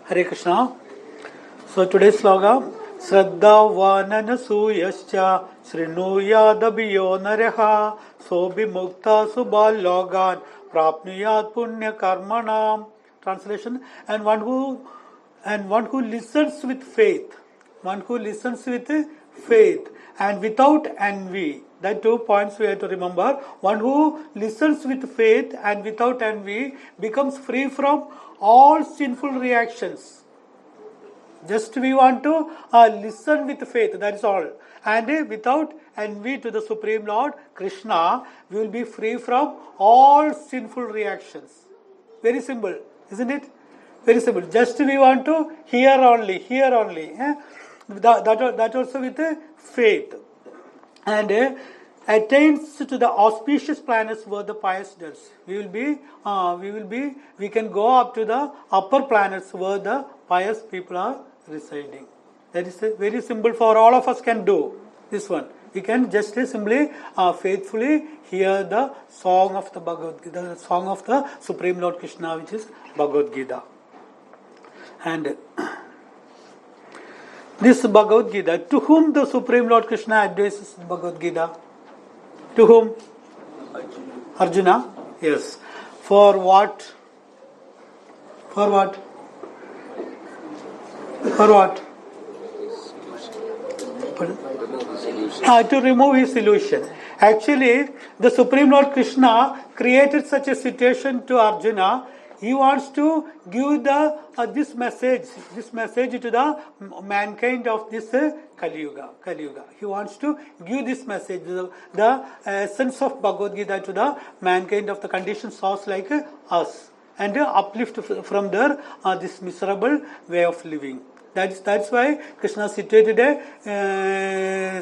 Hare Krishna. So today's slogan, Shraddha Vanana Suyascha Srinuyadabhiyo Nareha Sobi Mukta Subal Logan Prapnuyat Punya Karmanam. Translation, and one who listens with faith, and without envy. That 2 points we have to remember. One who listens with faith and without envy becomes free from all sinful reactions. Just we want to listen with faith, that is all. And without envy to the Supreme Lord, Krishna, we will be free from all sinful reactions. Very simple, isn't it? Very simple. Just we want to hear only. That also with faith. And attains to the auspicious planets where the pious does. We can go up to the upper planets where the pious people are residing. That is very simple for all of us can do. This one. We can just simply faithfully hear the song of the Bhagavad-gita, the song of the Supreme Lord Krishna, which is Bhagavad-gita. And this Bhagavad-gita, to whom the Supreme Lord Krishna addresses Bhagavad-gita? To whom? Arjuna. Yes. For what? For what? For what? To remove his illusion. Actually, the Supreme Lord Krishna created such a situation to Arjuna. He wants to give this message to the mankind of this Kali Yuga. He wants to give this message, the essence of Bhagavad Gita to the mankind of the conditioned souls like us, and uplift from their this miserable way of living. That's why Krishna situated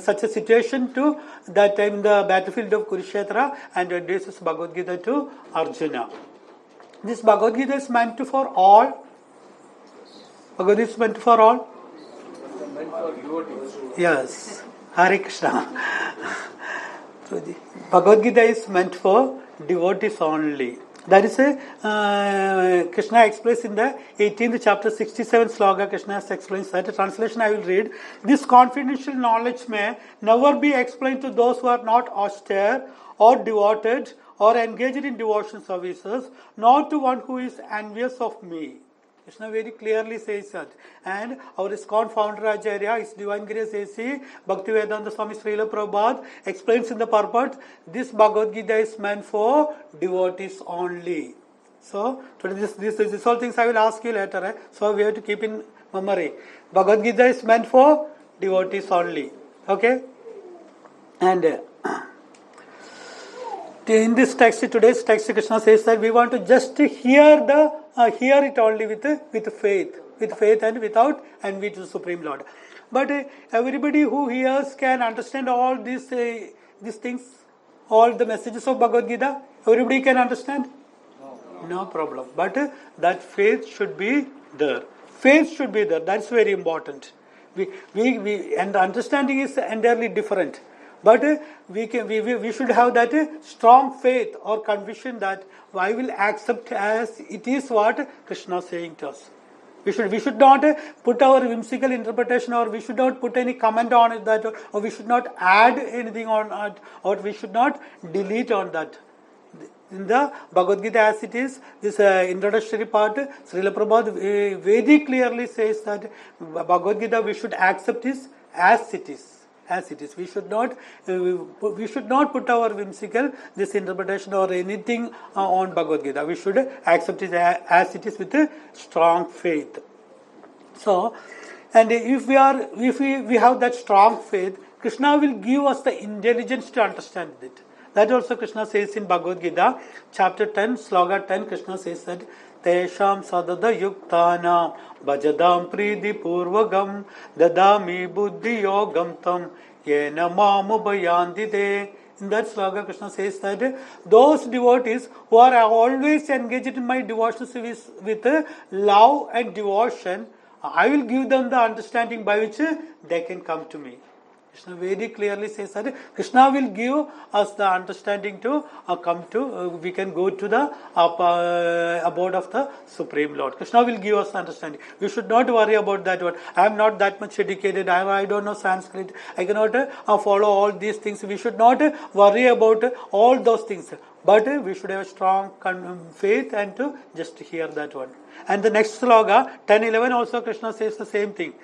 such a situation to that time in the battlefield of Kurukshetra and addresses Bhagavad Gita to Arjuna. This Bhagavad Gita is meant for all. Bhagavad Gita is meant for all. Meant for devotees. Yes. Hare Krishna. Bhagavad Gita is meant for devotees only. That is Krishna explains in the 18th chapter 67th sloka. Krishna explains that. The translation I will read. This confidential knowledge may never be explained to those who are not austere or devoted or engaged in devotion services, nor to one who is envious of me. Krishna very clearly says that. And our ISKCON founder Acharya, His Divine Grace A.C. Bhaktivedanta Swami Srila Prabhupada explains in the purport, this Bhagavad Gita is meant for devotees only. So, today this all things I will ask you later. So, we have to keep in memory. Bhagavad Gita is meant for devotees only. Okay? And in this text, today's text, Krishna says that we want to just hear it only with faith and without envy to the Supreme Lord. But everybody who hears can understand all these things, all the messages of Bhagavad Gita. Everybody can understand? No problem. But that faith should be there. Faith should be there. That's very important. And the understanding is entirely different. But we should have that strong faith or conviction that I will accept as it is what Krishna is saying to us. We should not put our whimsical interpretation, or we should not put any comment on it, that, or we should not add anything on it, or we should not delete on that. In the Bhagavad Gita as it is, this introductory part, Srila Prabhupada very clearly says that Bhagavad Gita we should accept is as it is. As it is. We should not put our whimsical this interpretation or anything on Bhagavad Gita. We should accept it as it is with a strong faith. So, and if we have that strong faith, Krishna will give us the intelligence to understand it. That also Krishna says in Bhagavad Gita, chapter 10, sloka 10, Krishna says that Tesham sadada yuktanam bhajadam pridi purvagam dadami buddhi yogam tam yena mamu bhayandide. In that sloka, Krishna says that those devotees who are always engaged in my devotional service with love and devotion, I will give them the understanding by which they can come to me. Krishna very clearly says that Krishna will give us the understanding to come to, we can go to the abode of the Supreme Lord. Krishna will give us understanding. We should not worry about that one. I am not that much educated. I don't know Sanskrit. I cannot follow all these things. We should not worry about all those things. But we should have a strong faith and to just hear that one. And the next sloga, 10-11 also Krishna says the same thing.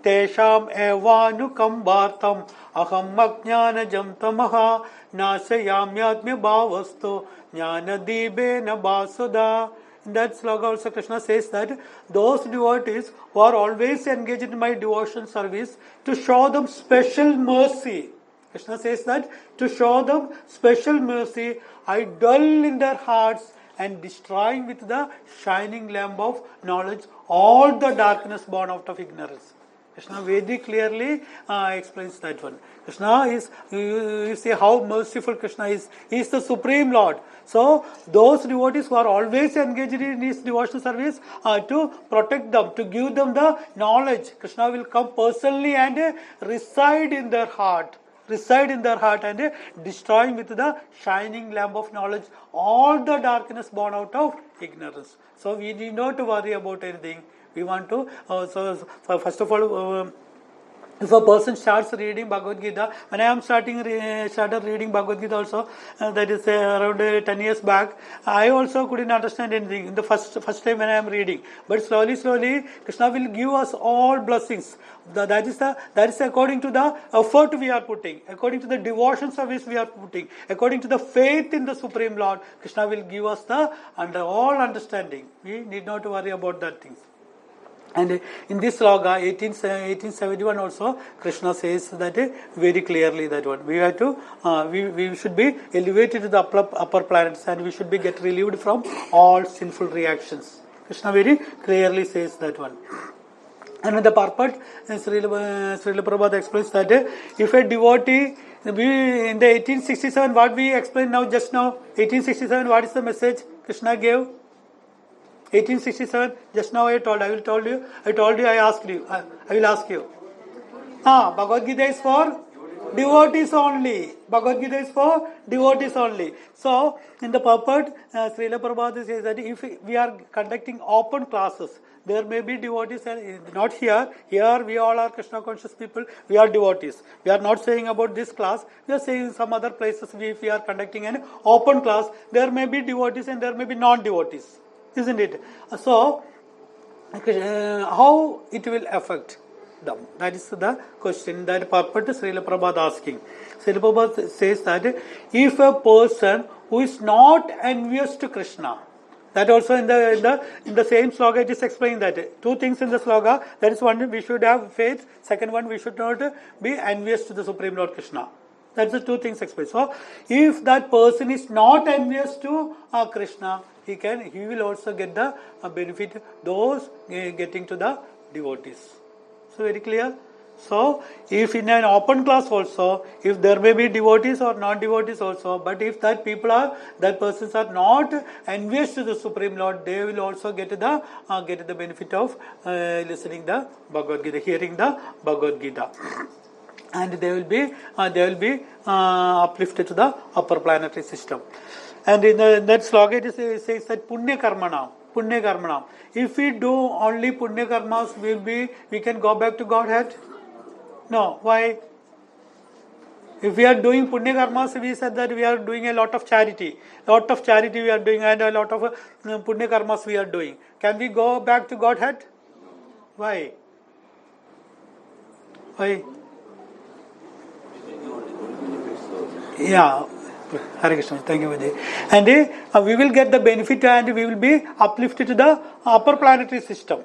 Tesham evanukam bhartam aham ajnanajam tamaha nasayamyatmya bhavasto jnanadibena basuda. In that sloga also Krishna says that those devotees who are always engaged in my devotion service, to show them special mercy. Krishna says that to show them special mercy, I dwell in their hearts and destroying with the shining lamp of knowledge all the darkness born out of ignorance. Krishna very clearly explains that one. Krishna is, you see how merciful Krishna is. He is the Supreme Lord. So, those devotees who are always engaged in his devotional service, to protect them, to give them the knowledge, Krishna will come personally and reside in their heart. And destroying with the shining lamp of knowledge all the darkness born out of ignorance. So we need not to worry about anything. We want to, first of all, if a person starts reading Bhagavad-gita, when I am started reading Bhagavad-gita also, that is around 10 years back, I also couldn't understand anything in the first time when I am reading. But slowly, Krishna will give us all blessings. That is according to the effort we are putting, according to the devotion service we are putting, according to the faith in the Supreme Lord. Krishna will give us the all understanding. We need not worry about that things. And in this sloga 1871 also Krishna says that very clearly that one we have to we should be elevated to the upper planets and we should be get relieved from all sinful reactions. Krishna very clearly says that one. And in the purport, Srila Prabhupada explains that if a devotee, in the 1867 what we explained just now 1867 what is the message Krishna gave? 1867, just now I told you, I asked you, I will ask you. Bhagavad-gita is for devotees only. Bhagavad-gita is for devotees only. So, in the purport, Srila Prabhupada says that if we are conducting open classes, there may be devotees, not here. Here we all are Krishna conscious people, we are devotees. We are not saying about this class, we are saying some other places if we are conducting an open class, there may be devotees and there may be non-devotees. Isn't it? So, how it will affect them? That is the question that purport Srila Prabhupada asking. Srila Prabhupada says that if a person who is not envious to Krishna, that also in the same sloga it is explained that two things in the sloga. That is one, we should have faith. Second one, we should not be envious to the Supreme Lord Krishna. That's the two things explained. So, if that person is not envious to Krishna, he will also get the benefit those getting to the devotees. So very clear. So if in an open class also, if there may be devotees or non-devotees also, but if that persons are not envious to the Supreme Lord, they will also get the benefit of listening the Bhagavad-gita, hearing the Bhagavad-gita. And they will be uplifted to the upper planetary system. And in that slogan it says that Punya Karmanam. If we do only Punya Karmas, we can go back to Godhead? No. Why? If we are doing Punya Karmas, we said that we are doing a lot of charity. We are doing and a lot of Punya Karmas we are doing. Can we go back to Godhead? Why? Yeah. Hare Krishna, thank you Vijay. And we will get the benefit and we will be uplifted to the upper planetary system.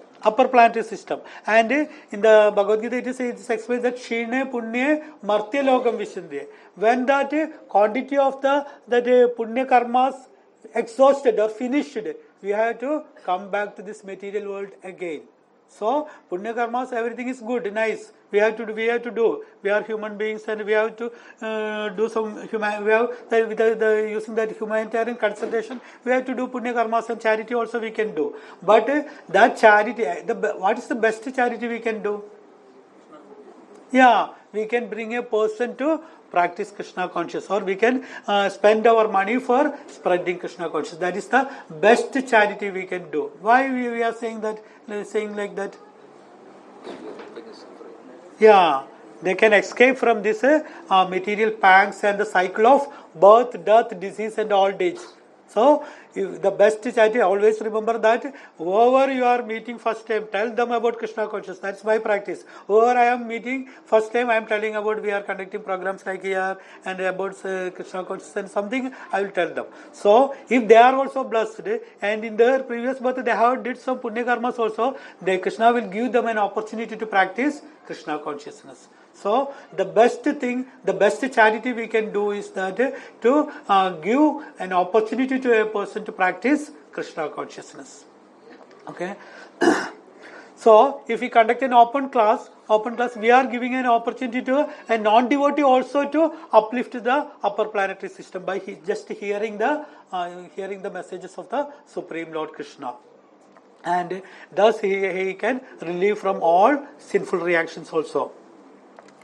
And in the Bhagavad-gita it is explained that Shine Punye Martya Logam Vishindye. When that quantity of that Punya Karmas exhausted or finished, we have to come back to this material world again. So, Punya Karmas, everything is good, nice. We have to do. We are human beings and we have to do some using that humanitarian consultation. We have to do Punya Karmas and charity also we can do. But that charity, what is the best charity we can do? Yeah, we can bring a person to practice Krishna consciousness, or we can spend our money for spreading Krishna consciousness. That is the best charity we can do. Why we are saying that, saying like that? Yeah, they can escape from this material pangs and the cycle of birth, death, disease and old age. So, the best charity, always remember that whoever you are meeting first time, tell them about Krishna consciousness. That's my practice. Whoever I am meeting first time, I am telling about, we are conducting programs like here and about Krishna consciousness and something, I will tell them. So, if they are also blessed and in their previous birth they have did some punya karmas also, Krishna will give them an opportunity to practice Krishna consciousness. So, the best thing, the best charity we can do is that to give an opportunity to a person to practice Krishna consciousness. Okay. So, if we conduct an open class, we are giving an opportunity to a non-devotee also to uplift the upper planetary system by just hearing the messages of the Supreme Lord Krishna. And thus he can relieve from all sinful reactions also.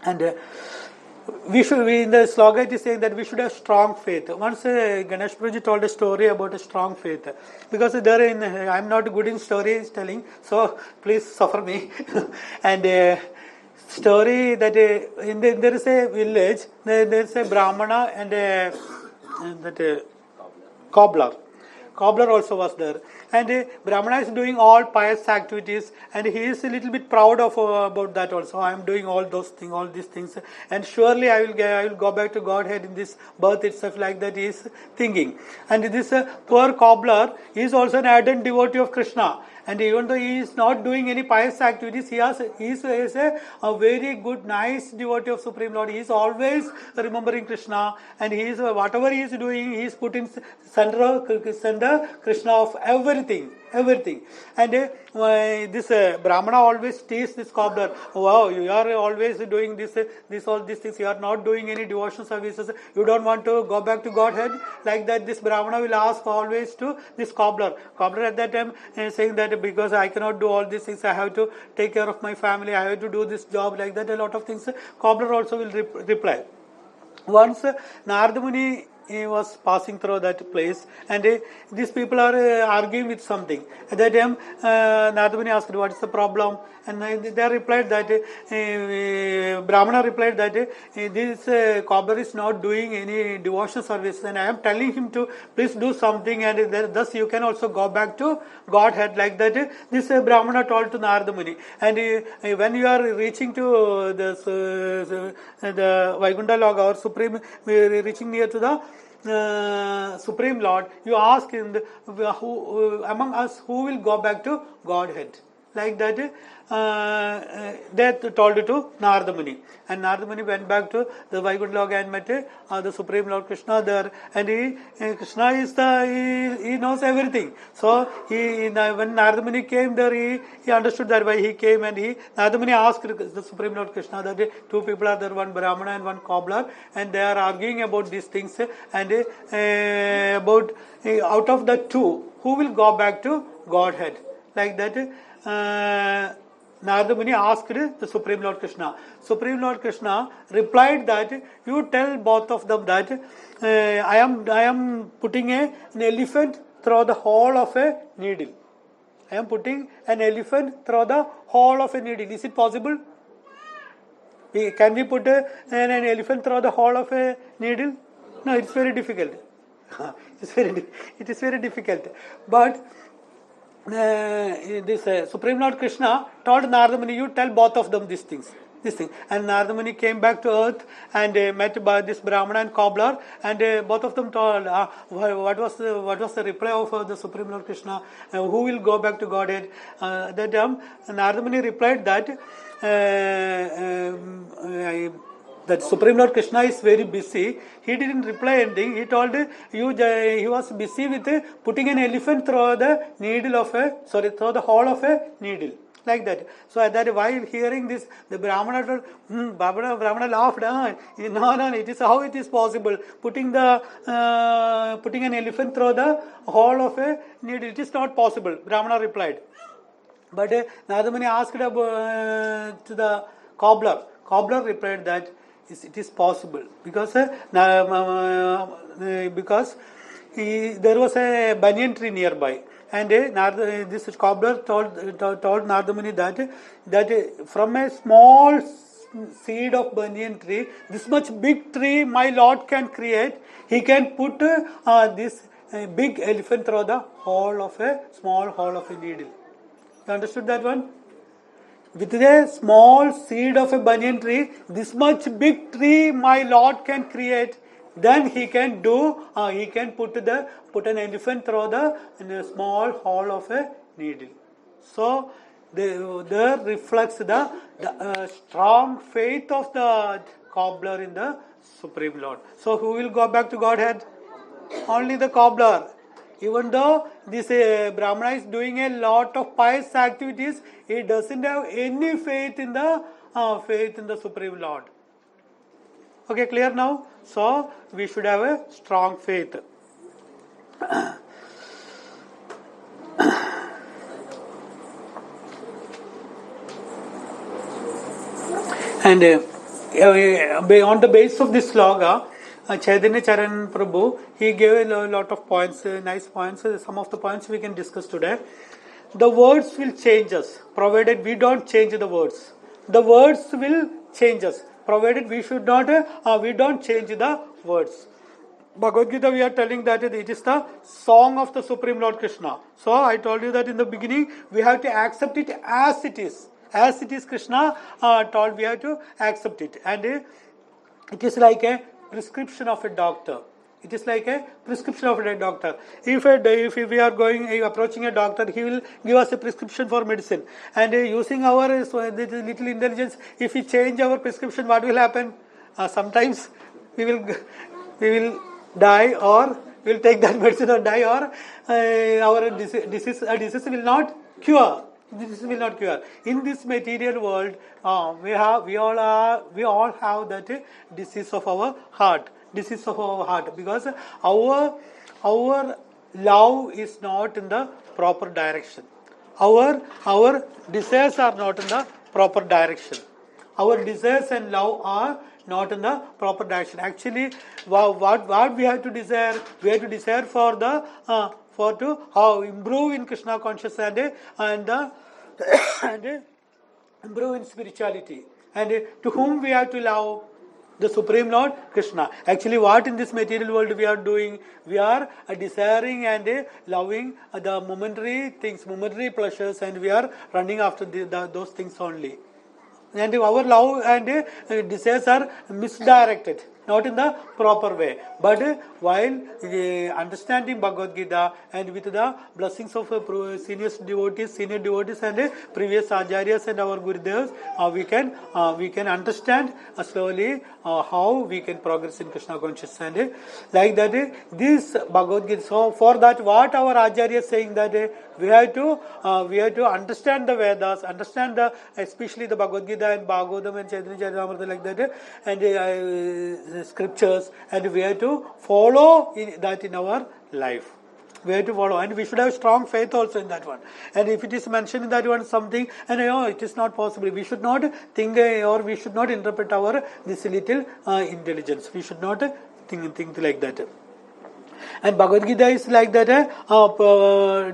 And we in the slogan it is saying that we should have strong faith. Once Ganesh Prabhuji told a story about a strong faith, because I am not good in storytelling, so please suffer me. And story that there is a village, there is a Brahmana and that cobbler. Cobbler also was there, and Brahmana is doing all pious activities, and he is a little bit proud of about that also. I am doing all these things, and surely I will go back to Godhead in this birth itself, like that he is thinking. And this poor cobbler is also an ardent devotee of Krishna. And even though he is not doing any pious activities, he is a very good, nice devotee of Supreme Lord. He is always remembering Krishna, and he is whatever he is doing, he is put in center Krishna of everything. And this Brahmana always teases this cobbler. Wow, you are always doing all these things. You are not doing any devotion services. You don't want to go back to Godhead, like that. This Brahmana will ask always to this cobbler. Cobbler at that time saying that because I cannot do all these things, I have to take care of my family. I have to do this job, like that. A lot of things. Cobbler also will reply. Once Narada Muni was passing through that place, and these people are arguing with something. At that time, Narada Muni asked, what is the problem? And they replied that, Brahmana replied that this cobbler is not doing any devotion service, and I am telling him to please do something, and thus you can also go back to Godhead, like that. This Brahmana told to Narada Muni. And when you are reaching to the Vaikuntha Loka or Supreme, reaching near to the Supreme Lord, you ask him, who among us who will go back to Godhead, like that. They told it to Narada Muni, and Narada Muni went back to the Vaikuntha Loka and met the Supreme Lord Krishna there, and Krishna is he knows everything. So when Narada Muni came there, he understood that why he came, and Narada Muni asked the Supreme Lord Krishna that two people are there, one Brahmana and one cobbler, and they are arguing about these things, and about out of the two, who will go back to Godhead, like that. Narada Muni asked the Supreme Lord Krishna. Supreme Lord Krishna replied that you tell both of them that I am putting an elephant through the hole of a needle. I am putting an elephant through the hole of a needle. Is it possible? Can we put an elephant through the hole of a needle? No, it's very difficult. It is very difficult. But this Supreme Lord Krishna told Narada Muni, you tell both of them this thing. And Narada Muni came back to earth and met by this Brahmana and cobbler, and both of them told what was the reply of the Supreme Lord Krishna, who will go back to Godhead. That Narada Muni replied that that Supreme Lord Krishna is very busy. He didn't reply anything. He told he was busy with putting an elephant through through the hole of a needle, like that. So that while hearing this, the Brahmana told, Brahmana laughed. No, it is how it is possible. Putting an elephant through the hole of a needle, it is not possible. Brahmana replied. But Narada Muni asked to the cobbler. cobbler replied that it is possible because there was a banyan tree nearby, and this cobbler told Narada Muni that from a small seed of banyan tree, this much big tree my Lord can create. He can put this big elephant through the small hole of a needle. You understood that one? With a small seed of a banyan tree, this much big tree my Lord can create. Then he can put an elephant through in a small hole of a needle. So there reflects the strong faith of the cobbler in the Supreme Lord. So who will go back to Godhead? Only the cobbler. Even though this Brahmana is doing a lot of pious activities, he doesn't have any faith in the Supreme Lord. Okay, clear now? So we should have a strong faith. And on the basis of this sloga, Chaitanya Charan Prabhu, he gave a lot of points, nice points. Some of the points we can discuss today. The words will change us, provided we don't change the words. The words will change us, provided we don't change the words. Bhagavad Gita, we are telling that it is the song of the Supreme Lord Krishna. So I told you that in the beginning, we have to accept it as it is. As it is, Krishna told, we have to accept it. And it is like a prescription of a doctor. It is like a prescription of a doctor. If we are approaching a doctor, he will give us a prescription for medicine. And using our little intelligence, if we change our prescription, what will happen? Sometimes we will die, or we will take that medicine or die, or our disease will not cure. This will not cure. In this material world, we all have that disease of our heart. Disease of our heart, because our love is not in the proper direction. Our desires are not in the proper direction. Our desires and love are not in the proper direction. Actually, what we have to desire? We have to desire for to improve in Krishna consciousness and improve in spirituality. And to whom we have to love? The Supreme Lord Krishna. Actually, what in this material world we are doing? We are desiring and loving the momentary things, momentary pleasures, and we are running after those things only. And our love and desires are misdirected, not in the proper way. But while understanding Bhagavad Gita and with the blessings of senior devotees and previous acharyas and our Gurudevas, we can understand slowly how we can progress in Krishna consciousness. And like that, this Bhagavad Gita. So for that, what our acharya is saying, that we have to understand the Vedas, understand especially the Bhagavad Gita and Bhagavatam and Chaitanya Charitamrita, like that, and scriptures, and we have to follow that in our life. We have to follow, and we should have strong faith also in that one. And if it is mentioned in that one something, and it is not possible, we should not think or we should not interpret this little intelligence. We should not think like that. And Bhagavad Gita is like that,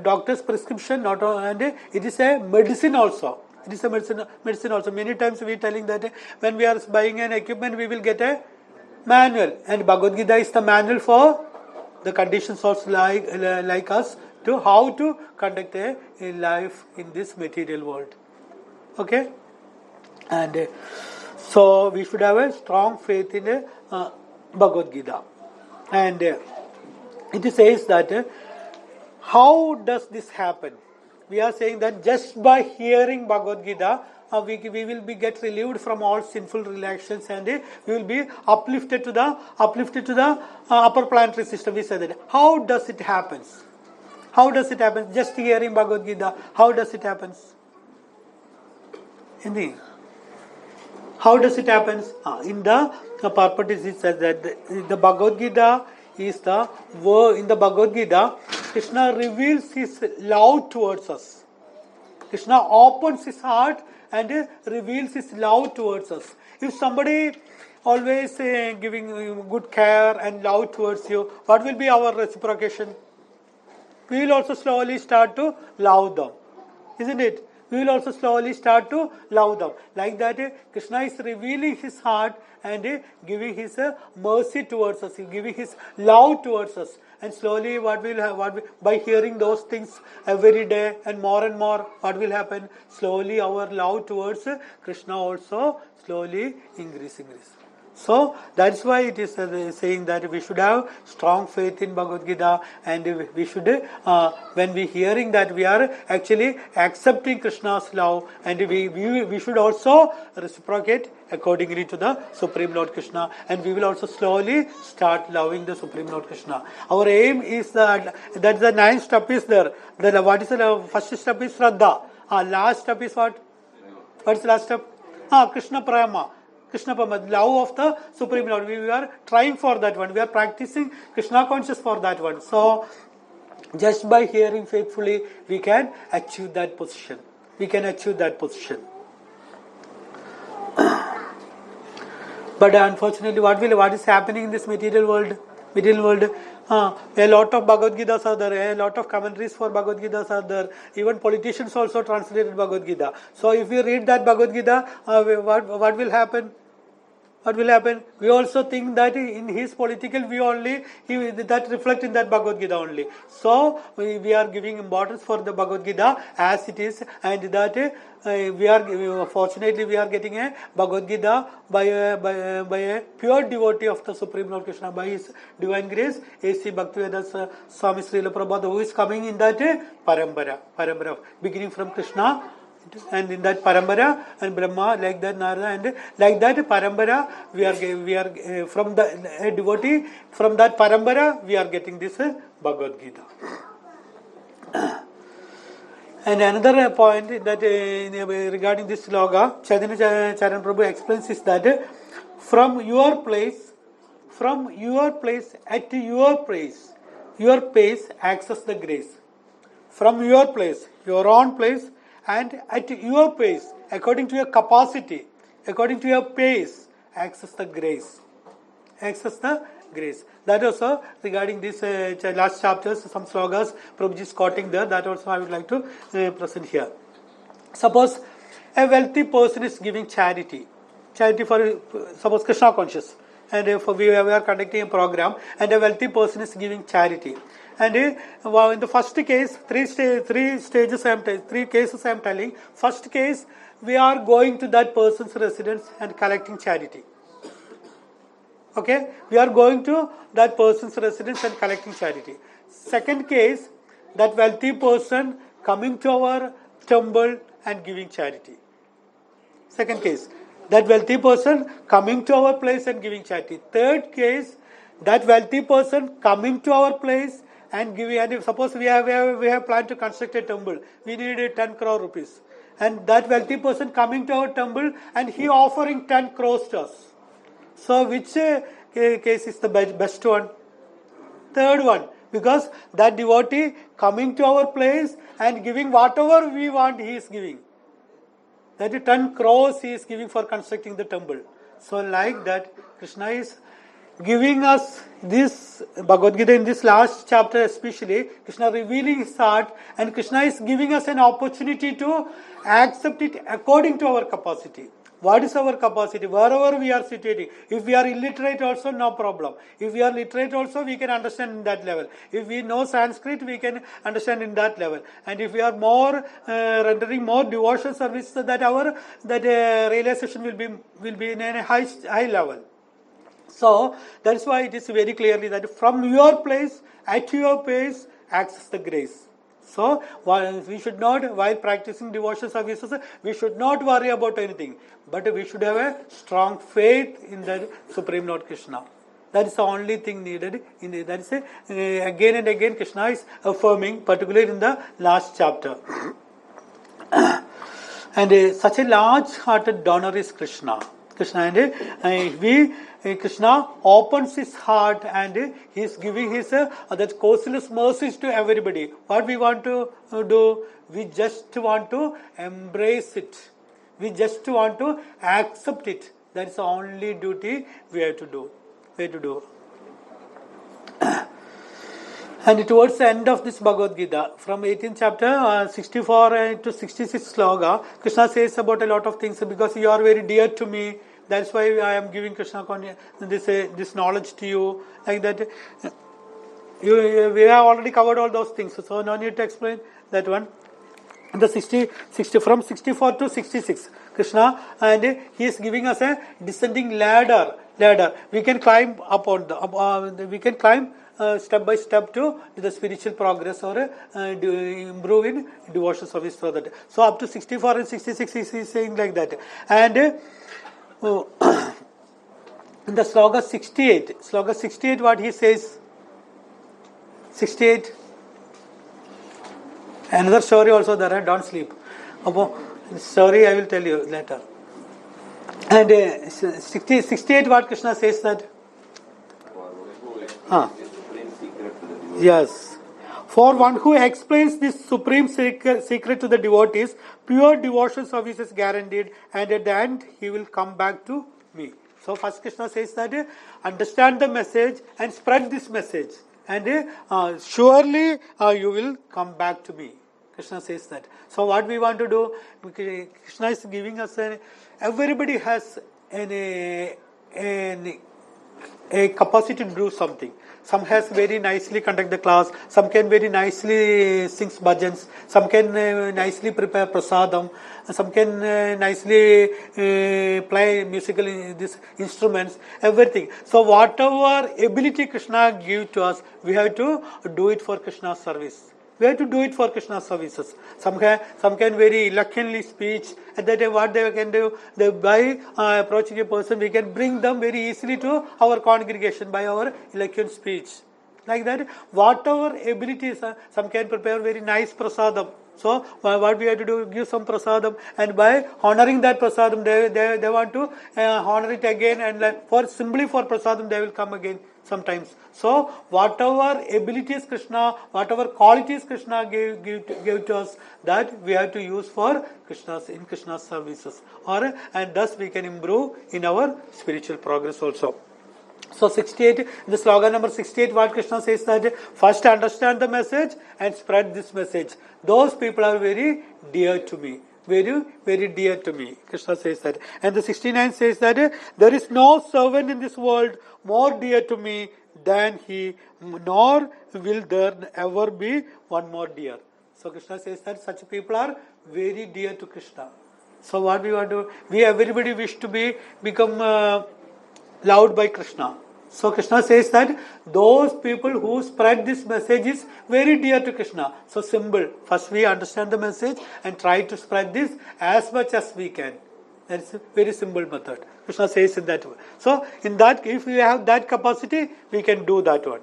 doctor's prescription, and it is a medicine also. It is a medicine also. Many times we are telling that when we are buying an equipment, we will get a manual, and Bhagavad Gita is the manual for the conditions also like us to how to conduct a life in this material world. Okay, and so we should have a strong faith in Bhagavad Gita. And it says that how does this happen? We are saying that just by hearing Bhagavad Gita, we will get relieved from all sinful reactions, and we will be uplifted to the upper planetary system. We said that. How does it happen? How does it happen? Just hearing Bhagavad Gita, how does it happen? How does it happen? In the purpose it says that the Bhagavad Gita is the word. In the Bhagavad Gita, Krishna reveals his love towards us. Krishna opens his heart and reveals his love towards us. If somebody always giving you good care and love towards you, what will be our reciprocation? We will also slowly start to love them, isn't it? We will also slowly start to love them. Like that, Krishna is revealing his heart and giving his mercy towards us, giving his love towards us. And slowly, by hearing those things every day and more, what will happen? Slowly, our love towards Krishna also slowly increase. So that's why it is saying that we should have strong faith in Bhagavad-gita, and we should, when we hearing that, we are actually accepting Krishna's love, and we should also reciprocate accordingly to the Supreme Lord Krishna, and we will also slowly start loving the Supreme Lord Krishna. Our aim is that the ninth step is there. What is the first step is Shraddha. Last step is what? What is the last step? Krishna Prema. Krishna Prema, love of the Supreme Lord. We are trying for that one. We are practicing Krishna conscious for that one. So, just by hearing faithfully, we can achieve that position. But unfortunately, what is happening in this material world? A lot of Bhagavad-gitas are there, a lot of commentaries for Bhagavad-gitas are there. Even politicians also translated Bhagavad-gita. So if we read that Bhagavad-gita, what will happen? We also think that in his political view only, that reflect in that Bhagavad-gita only. So we are giving importance for the Bhagavad-gita as it is, and that fortunately we are getting a Bhagavad-gita by a pure devotee of the Supreme Lord Krishna, by his divine grace, A.C. Bhaktivedanta Swami Srila Prabhupada, who is coming in that parambara, beginning from Krishna. And in that parambara and Brahma, like that Narada, and like that parambara, we are from the devotee, from that parambara, we are getting this Bhagavad Gita. And another point that regarding this sloka, Chaitanya Charan Prabhu explains is that from your place, at your pace, access the grace. From your place, your own place, and at your pace, according to your capacity, according to your pace, access the grace. That also, regarding this last chapters, some slogas Prabhuji is quoting there, that also I would like to present here. Suppose a wealthy person is giving charity for, suppose Krishna conscious, and we are conducting a program, and a wealthy person is giving charity. And in the first case, three cases I am telling. First case, we are going to that person's residence and collecting charity. Okay, we are going to that person's residence and collecting charity. Second case, that wealthy person coming to our temple and giving charity. Second case, that wealthy person coming to our place and giving charity. Third case, that wealthy person coming to our place and giving, and if suppose we have planned to construct a temple, we need 10 crore rupees, and that wealthy person coming to our temple and he offering 10 crores to us. So which case is the best one? Third one, because that devotee coming to our place and giving whatever we want, he is giving. That 10 crores he is giving for constructing the temple. So like that, Krishna is giving us this Bhagavad Gita in this last chapter especially, Krishna revealing his heart, and Krishna is giving us an opportunity to accept it according to our capacity. What is our capacity? Wherever we are situated. If we are illiterate also, no problem. If we are literate also, we can understand in that level. If we know Sanskrit, we can understand in that level. And if we are more rendering more devotional service, that realization will be in a high level. So that's why it is very clearly that from your place, at your pace, access the grace. So we should not, while practicing devotional services, we should not worry about anything, but we should have a strong faith in the Supreme Lord Krishna. That is the only thing needed. That is again and again Krishna is affirming, particularly in the last chapter. And such a large-hearted donor is Krishna. Krishna, and Krishna opens his heart and he is giving his that causeless mercies to everybody. What we want to do? We just want to embrace it. We just want to accept it. That is the only duty we have to do. And towards the end of this Bhagavad-gita, from 18th chapter, 64 to 66 sloka, Krishna says about a lot of things, because you are very dear to me. That's why I am giving Krishna this knowledge to you. Like that, we have already covered all those things, so no need to explain that one. The 60 from 64 to 66, Krishna, and he is giving us a descending ladder. We can climb up on we can climb step by step to the spiritual progress or improve in devotional service for that. So up to 64 and 66 he is saying like that. And in the sloka 68, what he says? 68. Another story also there, don't sleep. Story I will tell you later. And 68, what Krishna says that? Yes. For one who explains this supreme secret to the devotees, pure devotional service is guaranteed, and at the end he will come back to me. So first Krishna says that understand the message and spread this message, and surely you will come back to me. Krishna says that. So what we want to do, Krishna is giving us everybody has a capacity to do something. Some has very nicely conduct the class, some can very nicely sing bhajans, some can nicely prepare prasadam, some can nicely play musical instruments, everything. So whatever ability Krishna give to us, we have to do it for Krishna's service. We have to do it for Krishna's services. Some can very eloquently speech, and that what they can do, by approaching a person, we can bring them very easily to our congregation by our eloquent speech. Like that, whatever abilities, some can prepare very nice prasadam. So what we have to do, give some prasadam, and by honoring that prasadam, they want to honor it again, and simply for prasadam they will come again sometimes. So whatever abilities Krishna, whatever qualities Krishna gave to us, that we have to use for Krishna's services, and thus we can improve in our spiritual progress also. So 68, the slogan number 68, what Krishna says that first understand the message and spread this message. Those people are very dear to me. Very, very dear to me. Krishna says that. And the 69 says that there is no servant in this world more dear to me than he, nor will there ever be one more dear. So Krishna says that such people are very dear to Krishna. So what we want to do, everybody wish to become loved by Krishna. So Krishna says that those people who spread this message is very dear to Krishna. So simple. First we understand the message and try to spread this as much as we can. That's a very simple method. Krishna says in that way. So in that, if we have that capacity, we can do that one.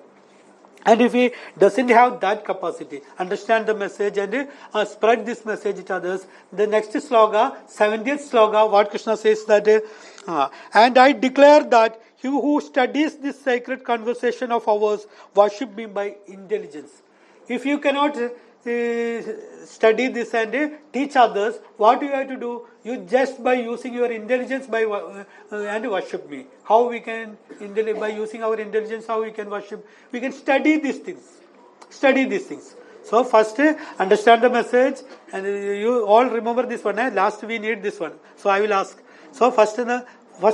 And if he doesn't have that capacity, understand the message and spread this message to others, the next sloka, 70th sloka, what Krishna says that, and I declare that he who studies this sacred conversation of ours worship me by intelligence. If you cannot study this and teach others, what you have to do? You just by using your intelligence and worship me. How we can, by using our intelligence, how we can worship? We can study these things. Study these things. So first understand the message, and you all remember this one. Last we need this one. So I will ask. So first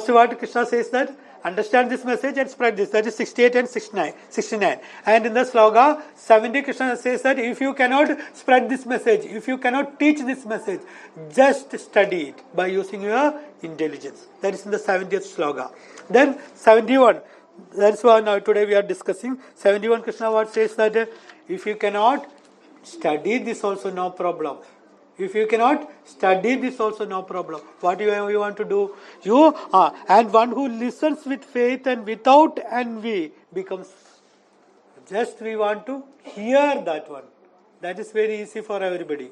what Krishna says that understand this message and spread this. That is 68 and 69. And in the sloka 70, Krishna says that if you cannot spread this message, if you cannot teach this message, just study it by using your intelligence. That is in the 70th sloka. Then 71. That's why now today we are discussing 71. Krishna what says that if you cannot study this also, no problem. If you cannot study this also, no problem. What you want to do? And one who listens with faith and without envy becomes. Just we want to hear that one. That is very easy for everybody.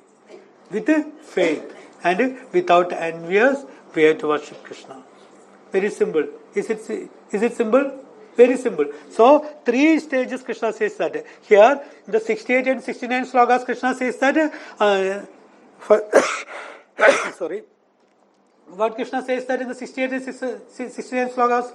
With faith and without envious, we have to worship Krishna. Very simple. Is it simple? Very simple. So, 3 stages Krishna says that. Here, in the 68 and 69 slokas, Krishna says that, sorry, what Krishna says that in the 68 and 69 slokas?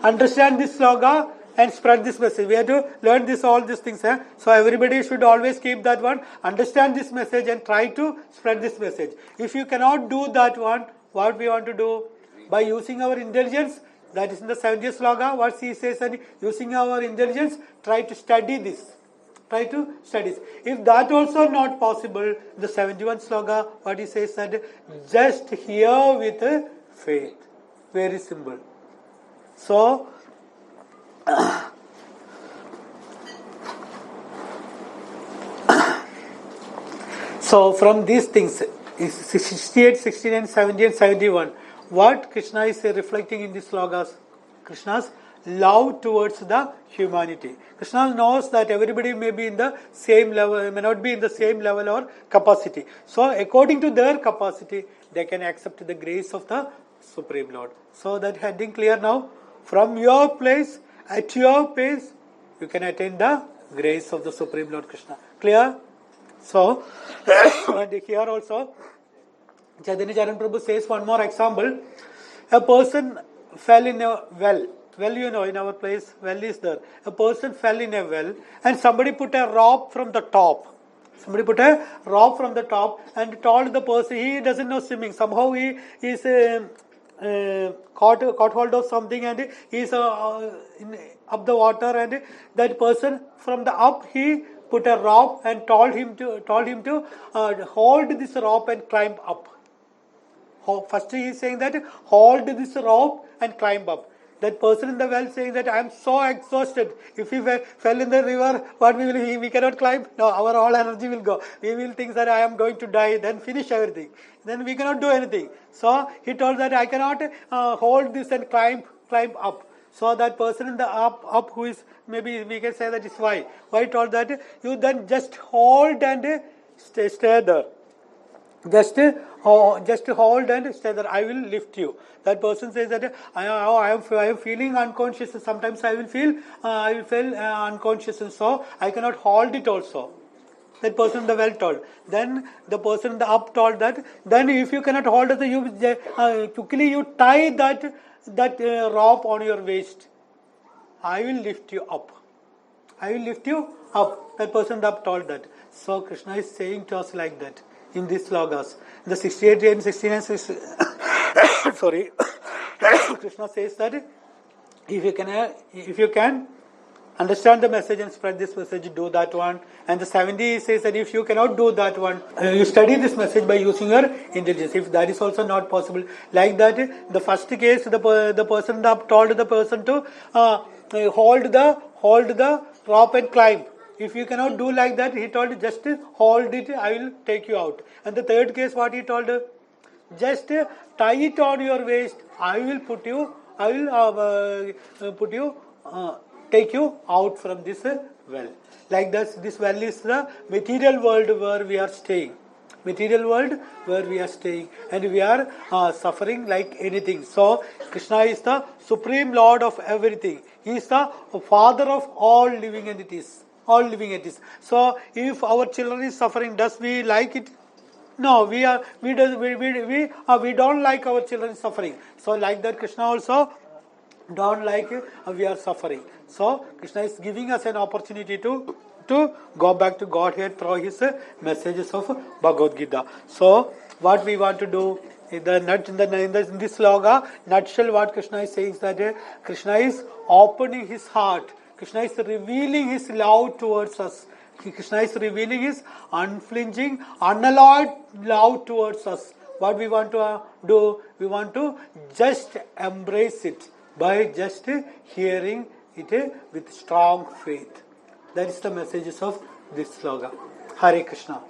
Understand this sloka and spread this message. We have to learn all these things. So everybody should always keep that one. Understand this message and try to spread this message. If you cannot do that one, what we want to do? By using our intelligence, that is in the 70th sloka, what he says, and using our intelligence, try to study this. Try to study this. If that also not possible, the 71st sloka, what he says that just hear with faith. Very simple. So, from these things, 68, 69, 70 and 71, what Krishna is reflecting in these slokas? Krishna's love towards the humanity. Krishna knows that everybody may be in the same level, may not be in the same level or capacity. So, according to their capacity, they can accept the grace of the Supreme Lord. So, that heading clear now? From your place, at your pace, you can attain the grace of the Supreme Lord Krishna. Clear? So, and here also, Chaitanya Charan Prabhu says one more example. A person fell in a well. Well, you know, in our place, well is there. A person fell in a well and somebody put a rope from the top. Somebody put a rope from the top and told the person, he doesn't know swimming. Somehow he is caught hold of something and he is up the water, and that person from the up, he put a rope and told him to hold this rope and climb up. First he is saying that hold this rope and climb up. That person in the well saying that I am so exhausted. If we fell in the river, what we cannot climb. No, our all energy will go. We will think that I am going to die. Then finish everything. Then we cannot do anything. So he told that I cannot hold this and climb up. So that person in the up who is, maybe we can say that is why. Why told that you then just hold and stay there. Just hold and stay there. I will lift you. That person says that I am feeling unconscious. Sometimes I will feel unconscious, and so I cannot hold it also. That person in the well told. Then the person in the up told that. Then if you cannot hold it, you quickly you tie that rope on your waist. I will lift you up. I will lift you up. That person in the up told that. So Krishna is saying to us like that in these slogas. In the 68 and 69, sorry, Krishna says that if you can understand the message and spread this message, do that one. And the 70 says that if you cannot do that one, you study this message by using your intelligence. If that is also not possible, like that, the first case, the person told the person to hold the rope and climb. If you cannot do like that, he told just hold it, I will take you out. And the third case, what he told, just tie it on your waist, I will take you out from this well. Like this well is the material world where we are staying. Material world where we are staying, and we are suffering like anything. So Krishna is the Supreme Lord of everything. He is the Father of all living entities. All living entities. So if our children is suffering, does we like it? No, we don't like our children suffering. So like that, Krishna also don't like we are suffering. So Krishna is giving us an opportunity to go back to Godhead through his messages of Bhagavad-gita. So what we want to do in this sloga, nutshell, what Krishna is saying is that Krishna is opening his heart. Krishna is revealing his love towards us. Krishna is revealing his unflinching, unalloyed love towards us. What we want to do, we want to just embrace it by just hearing it with strong faith. That is the messages of this sloga. Hare Krishna.